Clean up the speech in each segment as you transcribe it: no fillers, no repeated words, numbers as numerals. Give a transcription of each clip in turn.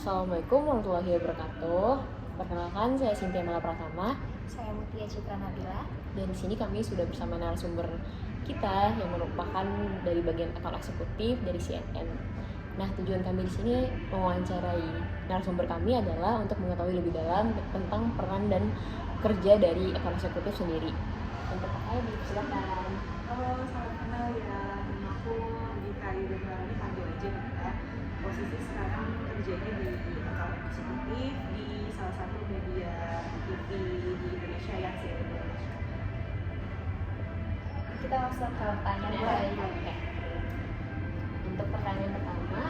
Assalamualaikum warahmatullahi wabarakatuh. Perkenalkan, saya Cynthia Mala Pratama. Saya Mutia Citra Nabila. Dan di sini kami sudah bersama narasumber kita yang merupakan dari bagian akun eksekutif dari CNN. Nah, tujuan kami di sini mewawancarai narasumber kami adalah untuk mengetahui lebih dalam tentang peran dan kerja dari akun eksekutif sendiri. Untuk Kakak, silakan. Halo, salam kenal ya. Nama aku Dita Yudhara, panggil aja Dita. Posisi sekarang kerjanya di akun eksekutif di salah satu media TV di Indonesia ya, CNN Indonesia. Kita langsung ke pertanyaan mulai. Oke. Untuk pertanyaan pertama,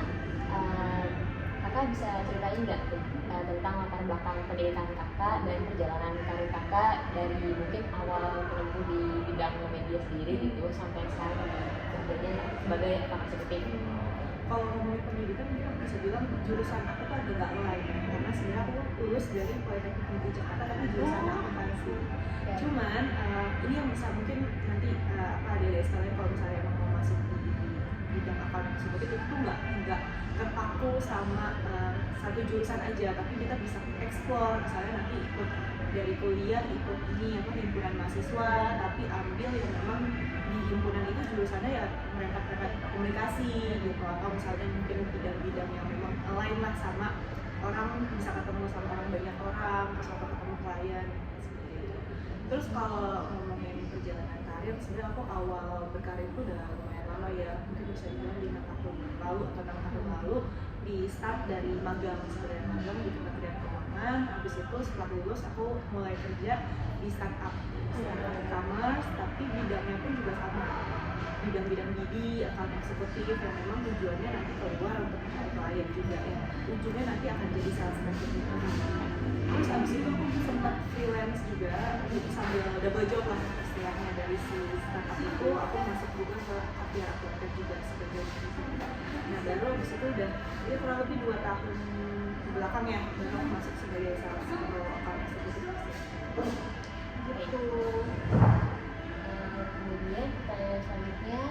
kakak bisa ceritain nggak tentang latar belakang pendidikan kakak dan perjalanan karir kakak dari mungkin awal menempuh di bidang media sendiri gitu sampai sekarang kerjanya sebagai akun eksekutif? Kalau ngomongin pendidikan, kita bisa bilang jurusan aku tuh agak nggak lain ya, karena sebenarnya aku lulus dari Politeknik Negeri Jakarta, tapi jurusannya akuntansi. Cuman ini yang bisa mungkin nanti adik-adik sekalian kalau misalnya emang mau masuk di bidang akun eksekutif itu tuh nggak terpaku sama satu jurusan aja, tapi kita bisa explore, misalnya nanti ikut dari kuliah ikut himpunan mahasiswa, tapi ambil yang memang di himpunan itu jurusannya ya merangkap komunikasi gitu, atau misalnya mungkin bidang-bidang yang memang align lah sama orang, bisa ketemu sama orang banyak orang, terus atau ketemu klien seperti itu. Terus kalau ngomongin perjalanan karir, sebenarnya aku awal berkarir itu udah lumayan lama ya, mungkin bisa dibilang 5 tahun lalu atau 6 tahun lalu, di start dari magang, sebenarnya magang di Kementerian Keuangan. Habis itu setelah lulus aku mulai kerja di startup e-commerce, tapi bidangnya pun juga sama, bidang-bidang BD, account eksekutif yang memang tujuannya nanti keluar untuk mencari klien juga ya, ujungnya nanti akan jadi sales executive. Terus abis itu aku sempat freelance juga, jadi sambil double job lah istilahnya. Dari si startup itu aku masuk juga ke Kapia Apotek juga sebagai BD. Nah baru abis itu udah ya kurang lebih 2 tahun belakang ya baru aku masuk sebagai salah satu account eksekutif gitu. Kemudian pertanyaan selanjutnya,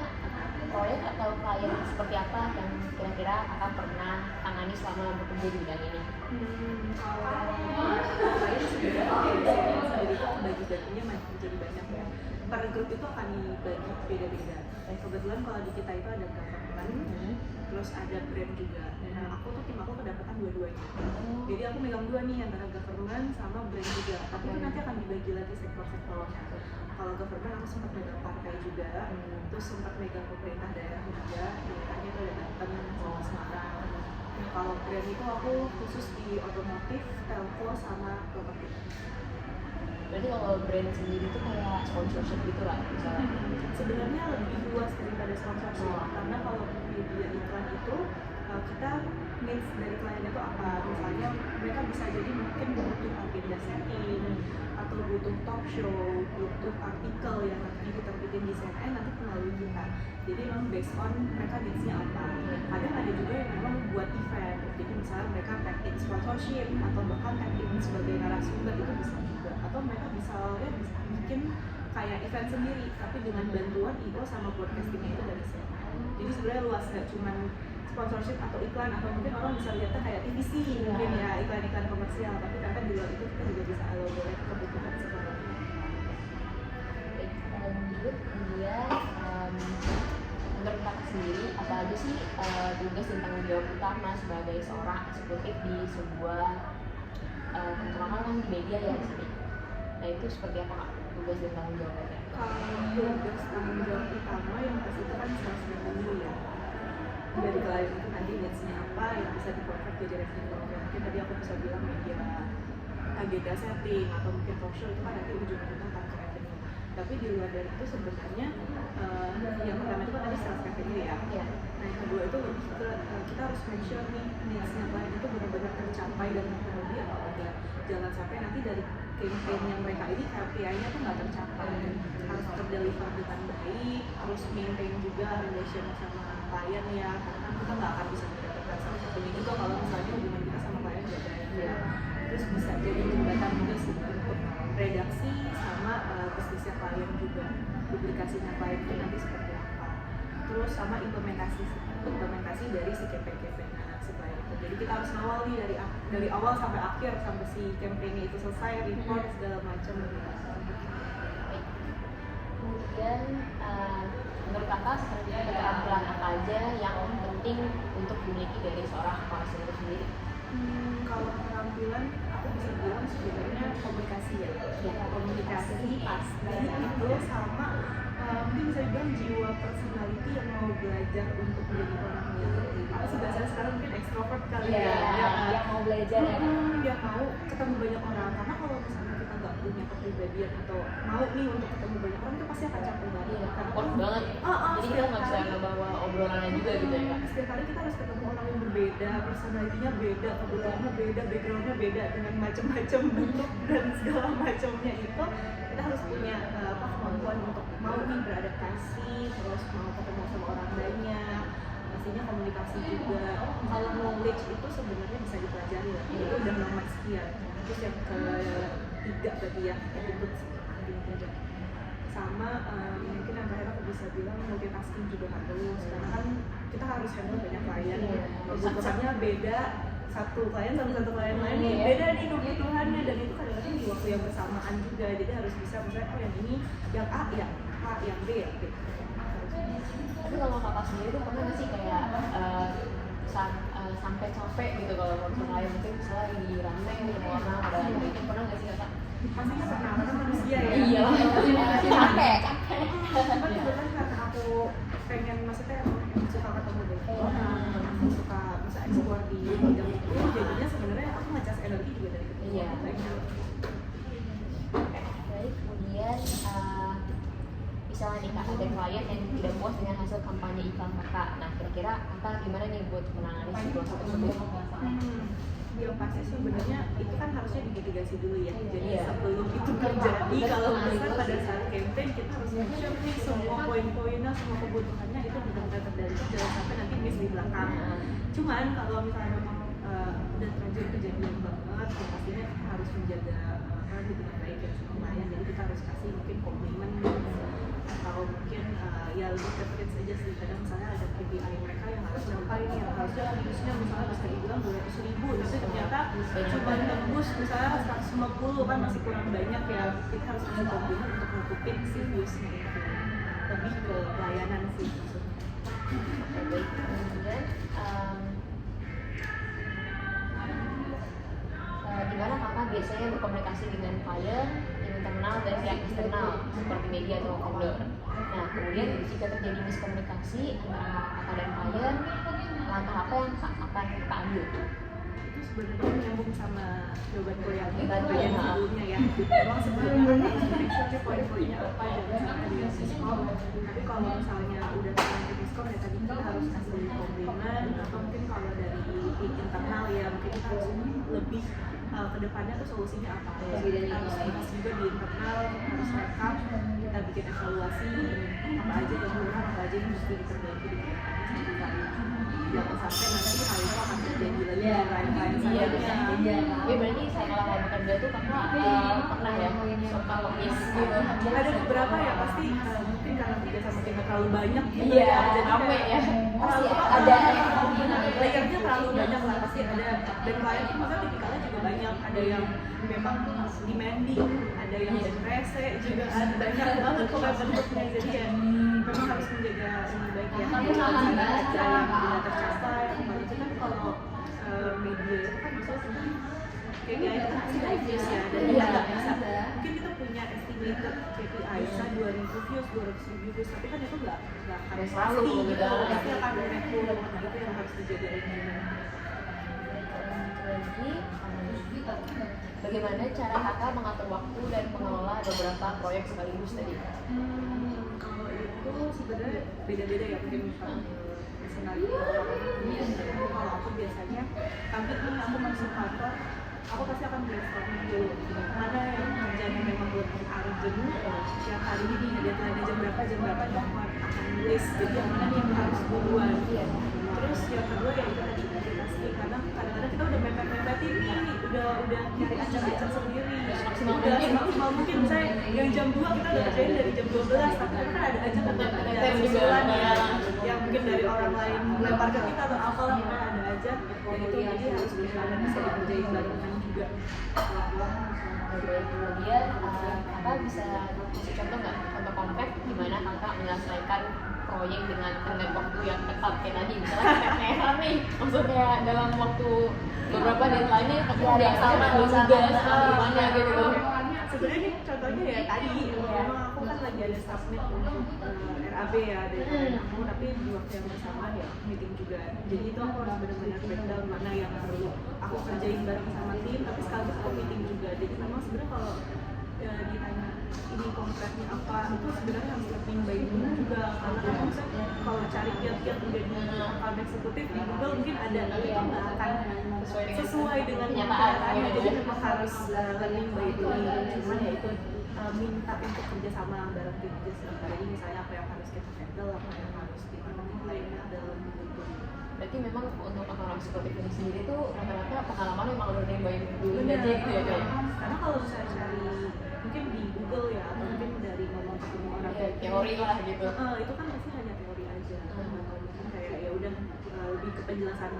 proyek atau klien seperti apa yang kira-kira kakak pernah tangani selama bekerja di bidang ini? Kalau klien sebenarnya sendiri itu bagi-baginya menjadi banyak ya. Per grup itu akan dibagi beda-beda. Kebetulan kalau di kita itu ada government, terus ada brand juga. Nah aku tuh tim aku kedapatan dua-duanya. Jadi aku megang dua nih, antara government sama brand juga. Tapi itu nanti akan dibagi lagi sektor-sektornya. Kalau government aku sempat megang partai juga, terus sempat megang pemerintah daerah juga. Daerahnya itu ada Banten sama Semarang. Nah kalau brand itu aku khusus di otomotif, telco sama properti. Berarti kalau brand sendiri itu kayak sponsorship gitu lah misalnya? Sebenarnya lebih luas daripada sponsorship, karena kalau media iklan itu kita needs dari klien itu apa, misalnya mereka bisa jadi mungkin butuh agenda setting atau butuh talk show, butuh artikel yang nanti diterbitin di CNN nanti melalui kita. Jadi memang based on mereka needs-nya apa. Kadang ada juga yang memang buat event, jadi misalnya mereka tag in sponsorship atau bahkan tag in sebagai narasumber, itu bisa juga. Atau mereka bisa bikin kayak event sendiri tapi dengan bantuan IO sama broadcastingnya itu dari CNN. Jadi sebenarnya luas, nggak cuma sponsorship atau iklan, atau mungkin orang bisa lihatnya kayak TVC mungkin ya, iklan-iklan komersial, tapi ternyata di luar itu kita juga bisa elaborate kebutuhan seperti itu. Baik, kita lanjut. Kemudian menurut kakak sendiri apa aja sih tugas dan tanggung jawab utama sebagai seorang eksekutif di sebuah terutama kan di media ya di sini. Nah itu seperti apa kak tugas dan tanggung jawabnya? Kalau tugas tanggung jawab utama yang pasti itu kan sales revenue ya, dari klien itu nanti needs-nya apa yang bisa di-convert jadi revenue. Mungkin tadi aku bisa bilang media agenda setting atau mungkin talk show, itu kan nanti ujung-ujungnya akan ke revenue. Tapi di luar dari itu sebenarnya yang pertama itu kan tadi sales revenue ya. Nah yang kedua itu lebih ke kita harus make sure nih needs-nya klien itu benar-benar tercapai dan terpenuhi atau enggak. Jangan sampai nanti dari campaign yang mereka ini KPI-nya tuh nggak tercapai. Harus terdeliver dengan baik, harus maintain juga relation sama klien ya, karena kita nggak akan bisa mendapatkan salah satunya juga kalau misalnya hubungan kita sama klien nggak baik ya. Terus bisa jadi jembatan juga sih untuk redaksi sama bisnisnya klien juga, publikasinya klien itu nanti seperti apa. Terus sama implementasi dari si campaign. Nah supplier itu. Jadi kita harus ngawal nih dari awal sampai akhir, sampai si campaign itu selesai, report segala macam. Baik. Kemudian menurut kakak sebenarnya keterampilan apa aja yang penting untuk dimiliki dari seorang akademisi itu sendiri? Kalau keterampilan aku bisa bilang sebenarnya komunikasi ya. Komunikasi pasti itu sama mungkin bisa dibilang jiwa personality yang mau belajar untuk menjadi orang yang apa sih bahasa sekarang mungkin extrovert kali ya. Yang mau belajar ya. Dia mau ketemu banyak orang, karena kalau misalnya kita nggak punya kepribadian atau mau nih untuk ketemu banyak orang itu pasti akan capek banget. Iya, Karena awkward banget. Jadi kita nggak bisa ngebawa obrolannya juga gitu ya kak. setiap hari kita harus ketemu orang yang berbeda, personalitinya beda, kebutuhannya beda, backgroundnya beda dengan macam-macam bentuk dan segala macamnya itu kita harus punya kemampuan untuk mau nih beradaptasi, terus mau ketemu sama orang banyak, pastinya komunikasi juga. Kalau knowledge itu sebenarnya bisa dipelajari lah, itu udah nomor sekian. Terus yang ketiga berarti ya attitude sama mungkin yang terakhir aku bisa bilang multitasking juga harus, karena kan kita harus handle banyak klien, kebutuhannya beda, satu klien sama satu klien lain beda nih kebutuhannya, dan itu kadang-kadang di waktu yang bersamaan juga, jadi harus bisa misalnya yang ini yang A, yang B ya B. Tapi kalau kakak sendiri tuh pernah nggak sih kayak sampai capek gitu kalau ngurusin klien, mungkin misalnya lagi rame ketemu orang ada itu, pernah nggak sih kakak? Pastinya pernah, karena manusia ya. Iya lah. Capek. Cuman kebetulan karena aku pengen, maksudnya suka ketemu dengan orang, aku suka bisa explore di bidang itu, jadinya sebenarnya aku ngecas energi juga dari ketemu. Iya. Baik, kemudian misalnya nih kak, ada klien yang tidak puas dengan hasil kampanye iklan kakak. Nah, kira-kira kakak gimana nih buat menangani situasi tersebut? Yang pasti sebenarnya itu kan harusnya dimitigasi dulu ya. Jadi Iya. sebelum itu terjadi, kalau bisa pada saat campaign kita harus make sure nih semua poin-poinnya, semua kebutuhannya itu benar-benar terdaftar, jangan sampai nanti miss di belakang. Cuman kalau misalnya memang udah terlanjur kejadian banget, ya pastinya kita harus menjaga hubungan baik ya sama klien. Jadi kita harus kasih mungkin komplimen atau mungkin ya lebih ke tips aja sih. Kadang misalnya ada KPI mereka yang harus capai, yang harusnya harusnya misalnya bisa dibilang 200.000, tapi ternyata cuma tembus misalnya 150 kan masih kurang banyak ya. Kita harus kasih komplimen untuk nutupin si viewsnya itu. Lebih ke pelayanan sih maksudnya. Baik, kemudian gimana kakak biasanya berkomunikasi dengan klien, tim internal dan pihak eksternal seperti media atau vendor. Nah, kemudian jika terjadi miskomunikasi antara kakak dan klien, langkah apa yang akan kita ambil? Itu sebenarnya menyambung sama jawabanku yang Tadi, sebelumnya ya. Memang sebelumnya kan harus make sure poin-poinnya apa dan misalnya di miskom. Tapi kalau misalnya udah terlanjur miskom ya tadi kita harus kasih komplimen, atau mungkin kalau dari tim internal ya mungkin kita harus lebih kedepannya tuh solusinya apa. Kita harus bahas juga di internal, harus rekap, kita bikin evaluasi apa aja yang kurang, apa aja yang mesti diperbaiki di kedepannya. Jangan sampai nanti hal itu akan terjadi lagi di lain-lain selanjutnya. Ya berarti saya kalau bekerja tuh kakak pernah ya suka ngemis gitu. Ada beberapa ya pasti mungkin karena kerja sama tim terlalu banyak gitu Iya, jadi rame ya. terlalu Ada layernya terlalu banyak lah, pasti ada. Dan klien itu maksudnya tipikalnya juga banyak, ada yang memang demanding, ada yang rese juga, ada banyak banget kok bentuknya. Jadi ya memang harus menjaga ini baik ya, ada aja yang tidak tercapai apalagi itu kan kalau media itu kan biasanya KPI itu kan pasti views ya, dan kita nggak bisa, mungkin kita punya estimated KPI bisa 2.000 views, 200.000 views, tapi kan itu nggak harus selalu pasti gitu. gitu, pasti akan naik turun. Nah itu yang harus dijaga Lagi, bagaimana cara kakak mengatur waktu dan mengelola beberapa proyek sekaligus tadi? Kalau itu sebenarnya beda-beda ya, mungkin personality orang-orang. Kalau aku biasanya, tapi ini aku masuk kantor, aku pasti akan brainstorming dulu mana yang kerjanya memang lebih urgent, yang hari ini deadline jam berapa itu aku akan list, jadi yang mana nih yang harus buruan. Terus yang kedua ya itu tadi multitasking, karena kadang-kadang kita udah mepet-mepetin nih, udah nyari acar-acar sendiri, udah semaksimal mungkin, misalnya yang jam 2 kita udah kerjain dari jam 12, tapi kan ada aja ada susulan ya, yang mungkin dari orang lain lempar ke kita atau apalah, ada aja. derajat dan itu jadi harus benar-benar bisa dikerjain barengan juga. Kemudian kakak bisa kasih contoh nggak, contoh konkret gimana kakak menyelesaikan proyek dengan tenggat waktu yang ketat kayak tadi, misalnya KPR nih, maksudnya dalam waktu beberapa deadline-nya tapi udah sama tugas gimana gitu. Sebenarnya ini contohnya ya tadi, memang aku kan lagi ada submit untuk RAB ya dari aku, tapi di waktu yang bersamaan ya meeting juga. Jadi itu aku harus benar-benar breakdown mana yang perlu aku kerjain bareng sama tim, tapi sekaligus aku meeting juga. Jadi memang sebenarnya kalau ditanya ini konkretnya apa, itu sebenarnya harus learning by doing juga. Karena kan misalnya kalau cari kiat-kiat menjadi account eksekutif di Google mungkin ada, tapi itu nggak akan sesuai dengan kenyataannya. Jadi memang harus learning by doing. Cuman ya itu minta untuk kerjasama bareng tim. Jadi misalnya apa yang harus kita handle, apa yang harus kita lainnya dalam itu. Berarti memang untuk account eksekutif ini sendiri tuh rata-rata pengalaman memang learning by doing aja gitu ya kayak. Karena kalau misalnya cari mungkin di Google ya, atau mungkin dari ngomong ketemu orang Ya, teori lah gitu. Itu kan pasti hanya teori aja. Atau mungkin kayak ya udah lebih ke penjelasan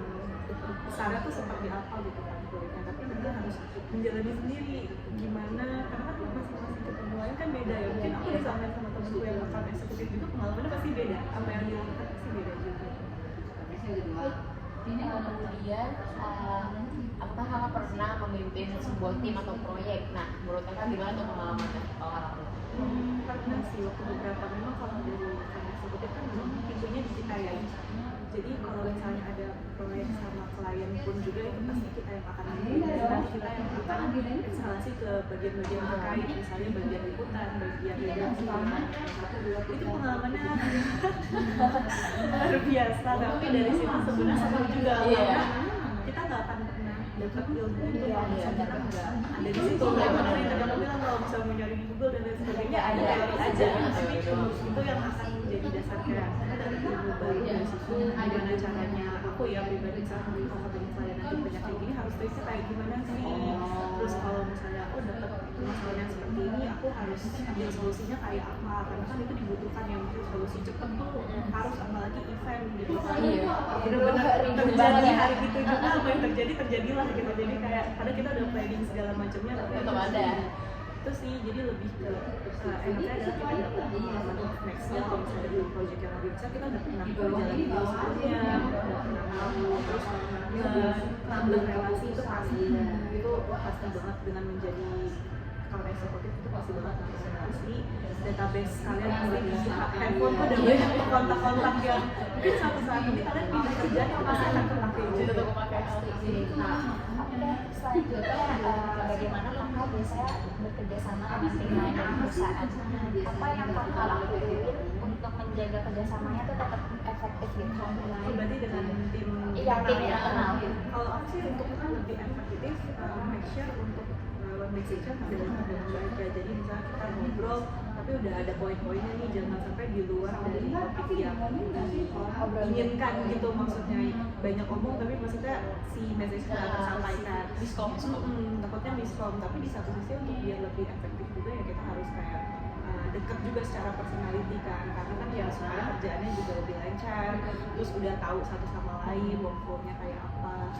besarnya tuh seperti apa gitu kan proyeknya, tapi nanti harus menjalani sendiri gimana, karena kan masing-masing ketemuan kan beda ya. Mungkin aku disamain sama temenku yang account eksekutif juga, pengalamannya pasti beda, apa yang dilakukan pasti beda juga. Kemudian apakah kakak pernah memimpin sebuah tim atau proyek? Nah, menurut kakak gimana tuh pengalamannya kalau kakak? Pernah sih waktu beberapa, memang kalau dari account eksekutif kan memang pintunya di kita ya. Jadi kalau misalnya ada proyek sama klien pun juga itu pasti kita yang akan nanti kita yang akan eskalasi ke bagian-bagian terkait, misalnya bagian liputan, bagian redaksi. Itu pengalamannya luar biasa, tapi dari situ sebenarnya seru juga karena kita nggak akan pernah dapat ilmu itu kalau misalnya kan nggak ada di situ. Karena yang tadi aku bilang kalau bisa mau nyari di Google dan lain sebagainya ada teori aja, tapi itu yang akan menjadi dasarnya. Karena dari ilmu baru dari situ gimana caranya aku ya pribadi saat kalau ketemu klien nanti banyak kayak gini harus triknya kayak gimana sih. Terus kalau misalnya aku dapat masalahnya seperti ini, aku harus ambil solusinya kayak apa, karena kan itu dibutuhkan yang solusi cepat tuh harus, apalagi event gitu kan. Bener-bener terjadi hari itu juga, apa yang terjadilah gitu. Jadi kayak karena kita udah planning segala macamnya tapi tetap ada itu sih. Jadi lebih ke enaknya adalah kita dapat pengalaman nextnya kalau misalnya ada project yang lebih besar, kita udah pernah berjalan di sebelumnya, udah pernah tahu, terus nambah relasi itu pasti banget dengan menjadi account eksekutif, itu pasti banget nambah relasi. Database kalian pasti di handphone tuh udah banyak kontak-kontak yang mungkin suatu saat nanti kalian pindah kerjaan yang pasti akan kepake juga. Selanjutnya, bagaimana kakak biasanya bekerja sama dengan tim lain dari perusahaan? Apa yang kakak lakuin untuk menjaga kerjasamanya itu tetap efektif gitu? Berarti dengan tim internal. Kalau aku sih untuk lebih efektif, make sure untuk decision dengan baik ya. Jadi misalnya kita ngobrol tapi udah ada poin-poinnya nih, jangan sampai di luar dari topik yang inginkan gitu. Maksudnya banyak omong tapi maksudnya si message nggak tersampaikan, miskom. Takutnya miskom. Tapi di satu sisi untuk biar lebih efektif juga ya kita harus kayak dekat juga secara personality kan, karena kan ya supaya kerjaannya juga lebih lancar, terus udah tahu satu sama lain workflow-nya kayak apa.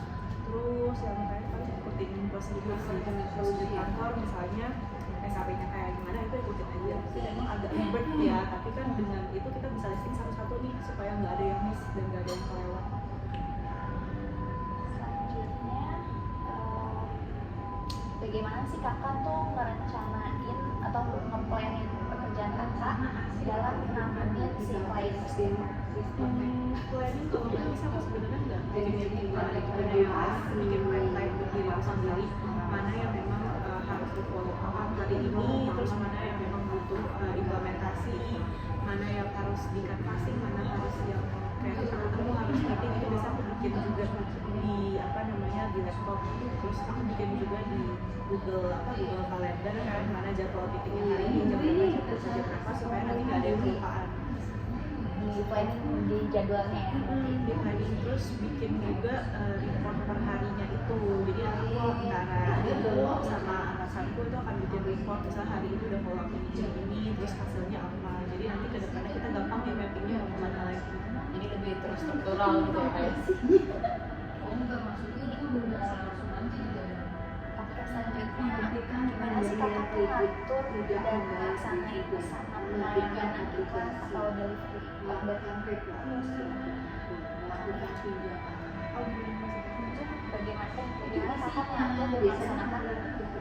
Terus yang kayak paling ikutin prosedur kantor, misalnya SAP-nya kayak gimana itu ikutin aja. Itu memang agak ribet ya, tapi kan dengan itu kita bisa listing satu-satu nih supaya nggak ada yang miss dan nggak ada yang kelewat. Selanjutnya, bagaimana sih kakak tuh merencanain atau nge-planning pekerjaan kakak dalam nanganin si klien tersebut? Planning kalau nggak bisa aku sebenarnya nggak jadi gimana yang bikin timeline untuk diri aku sendiri, mana yang memang harus di follow up hari ini, terus mana yang memang butuh implementasi, mana yang harus di canvassing, mana harus yang kayak kita ketemu harus meeting. Itu biasa aku bikin juga di di laptop, terus aku bikin juga di Google Calendar kan, mana jadwal meetingnya hari ini jam berapa supaya nanti nggak ada yang kelupaan. Di planning di jadwalnya ya Di planning, terus bikin juga report per harinya itu. Jadi aku antara itu sama atasanku itu akan bikin report, misalnya hari ini udah follow up jam ini, terus hasilnya apa. Jadi nanti ke depannya kita gampang ya mappingnya mau kemana lagi. Jadi lebih terstruktural gitu ya kayak. Oke, selanjutnya gimana sih kakak tuh ngatur dan melaksanain pesanan layanan iklan atau delivery order? Bagaimana kakak ngatur dan melaksanakan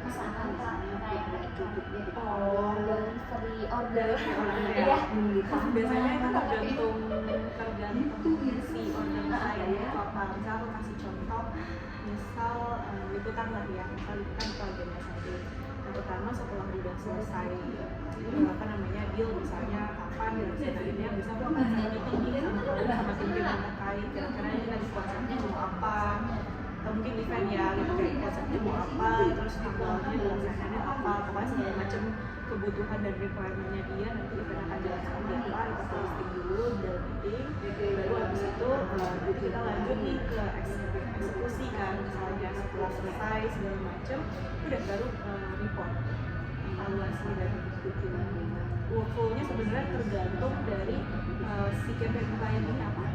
pesanan layanan iklan? Delivery order. Iya. Biasanya itu tergantung si order saya apa. Misal aku kasih contoh, misal liputan lah ya, misal liputan itu agennya satu. Yang pertama setelah udah selesai deal, misalnya kapan dan bisa aku akan meeting sama tim yang terkait, kira-kira ini lagi konsepnya mau apa, atau mungkin event ya gitu, kayak konsepnya mau apa, terus tanggalnya dilaksanainnya apa, pokoknya segala macam kebutuhan dan requirementnya dia, nanti event akan jalan seperti apa, itu posting dulu dalam meeting, baru habis itu kita lanjut nih ke eksekusi kan, misalnya setelah selesai segala macam, udah baru report evaluasi dan workflow-nya sebenarnya tergantung dari si campaign klien ini apa.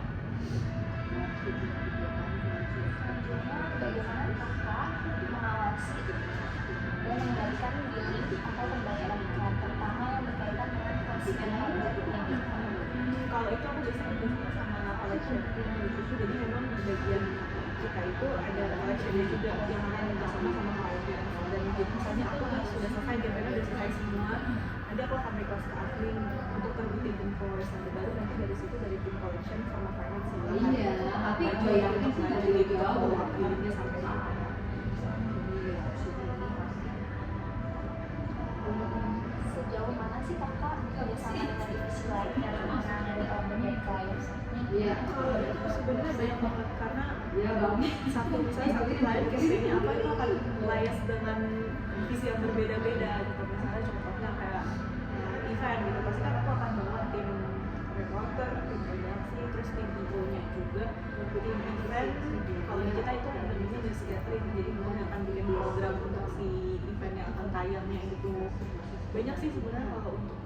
Bagaimana kakak mengawasi dan mengendalikan billing atau pembayaran iklan, terutama yang berkaitan dengan konsumen order ini? Kalau itu aku biasanya sama collection, jadi memang di bagian kita itu ada collectionnya juga yang akan bersama sama klien. Dan jadi misalnya aku sudah selesai, campaign udah selesai semua, nanti aku akan request ke admin untuk terbitin invoice, nanti baru nanti dari situ dari tim collection sama finance yang akan yang lanjut itu baru akhirnya sampai mana. Sejauh mana sih kakak kerjasama dengan divisi lain dalam menangani order dari klien? Kalau itu sebenarnya banyak banget, karena misalnya satu klien campaignnya apa itu akan bias dengan visi yang berbeda-beda gitu. Misalnya contohnya kayak event gitu, pasti kan aku akan bawa tim reporter, tim redaksi, terus tim info-nya juga, tim event. Kalau di kita itu namanya news gathering, jadi mungkin akan bikin program untuk si event yang akan tayangnya itu. Banyak sih sebenarnya kalau untuk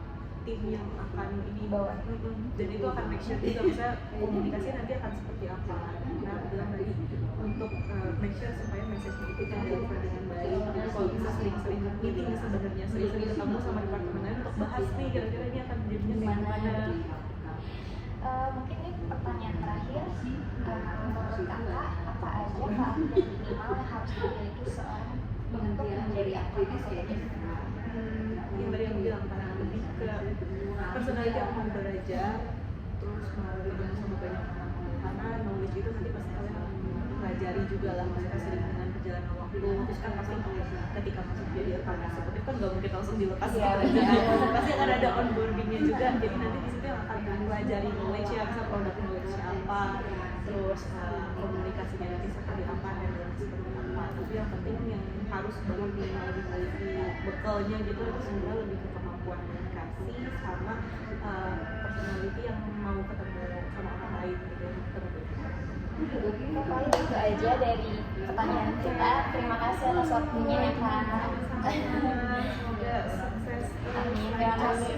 tim yang akan ini bawa, dan itu akan make sure juga bisa komunikasi nanti akan seperti apa. Nah, bilang tadi untuk make sure supaya message itu deliver dengan baik. Jadi kalau bisa sering-sering meeting sebenarnya, sering-sering ketemu sama departemen lain untuk bahas nih kira-kira ini akan jadinya gimana. Mungkin ini pertanyaan terakhir, menurut kakak apa aja keahlian minimal yang harus dimiliki seorang untuk menjadi aktor eksekutif? Yang tadi aku bilang karena lebih ke personality yang mau belajar, terus mau ketemu sama banyak orang, karena knowledge itu nanti pasti kalian akan pelajari juga lah, maksudnya sering dengan perjalanan waktu. Terus kan pasti ketika masuk jadi aktor eksekutif kan nggak mungkin langsung dilepas gitu aja, pasti akan ada onboardingnya juga, jadi nanti di situ yang akan pelajari knowledge ya, bisa produk knowledge apa, terus komunikasinya nanti seperti apa, handling seperti apa. Tapi yang penting yang harus banget dimiliki bekalnya gitu, itu sebenarnya lebih ke kemampuan komunikasi sama personality yang mau ketemu sama orang lain gitu, Paling itu aja dari pertanyaan kita. Terima kasih atas waktunya ya kak. Semoga sukses. Amin. Terima kasih.